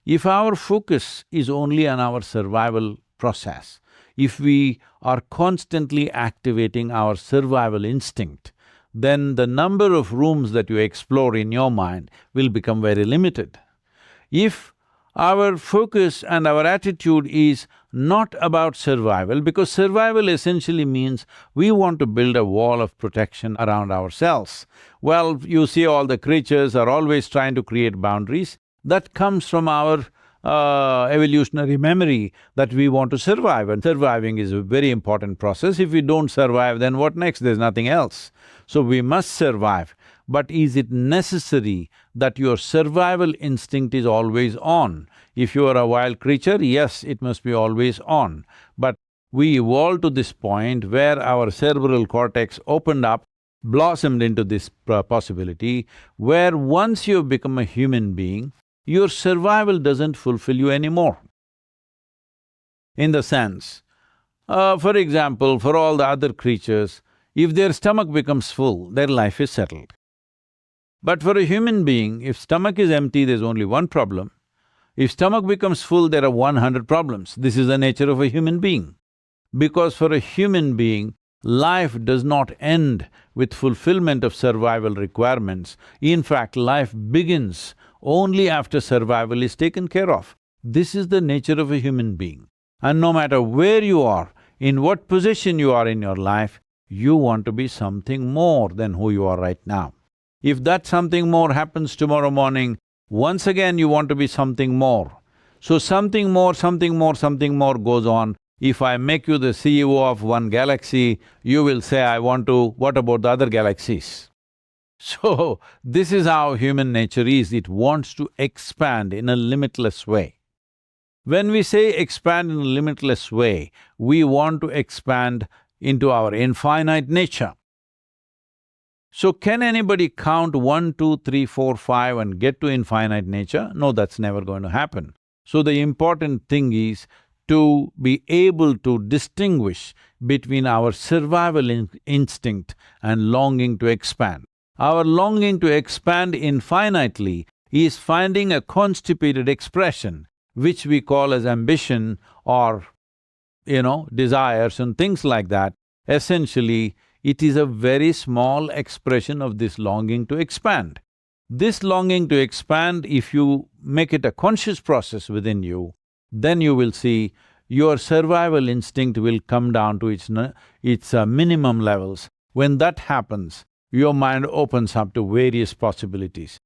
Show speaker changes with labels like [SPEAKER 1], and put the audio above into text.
[SPEAKER 1] If our focus is only on our survival process, if we are constantly activating our survival instinct, then the number of rooms that you explore in your mind will become very limited. If our focus and our attitude is not about survival, because survival essentially means we want to build a wall of protection around ourselves. Well, you see all the creatures are always trying to create boundaries. That comes from our evolutionary memory that we want to survive, and surviving is a very important process. If we don't survive, then what next? There's nothing else. So we must survive. But is it necessary that your survival instinct is always on? If you are a wild creature, yes, it must be always on. But we evolved to this point where our cerebral cortex opened up, blossomed into this possibility, where once you've become a human being, your survival doesn't fulfill you anymore. In the sense, for example, for all the other creatures, if their stomach becomes full, their life is settled. But for a human being, if stomach is empty, there's only one problem. If stomach becomes full, there are 100 problems. This is the nature of a human being. Because for a human being, life does not end with fulfillment of survival requirements. In fact, life begins only after survival is taken care of. This is the nature of a human being. And no matter where you are, in what position you are in your life, you want to be something more than who you are right now. If that something more happens tomorrow morning, once again you want to be something more. So something more, something more, something more goes on. If I make you the CEO of one galaxy, you will say, I want to… what about the other galaxies? So, this is how human nature is, it wants to expand in a limitless way. When we say expand in a limitless way, we want to expand into our infinite nature. So can anybody count 1, 2, 3, 4, 5 and get to infinite nature? No, that's never going to happen. So the important thing is to be able to distinguish between our survival instinct and longing to expand. Our longing to expand infinitely is finding a constipated expression, which we call as ambition or, desires and things like that. Essentially, it is a very small expression of this longing to expand. This longing to expand, if you make it a conscious process within you, then you will see your survival instinct will come down to its minimum levels. When that happens, your mind opens up to various possibilities.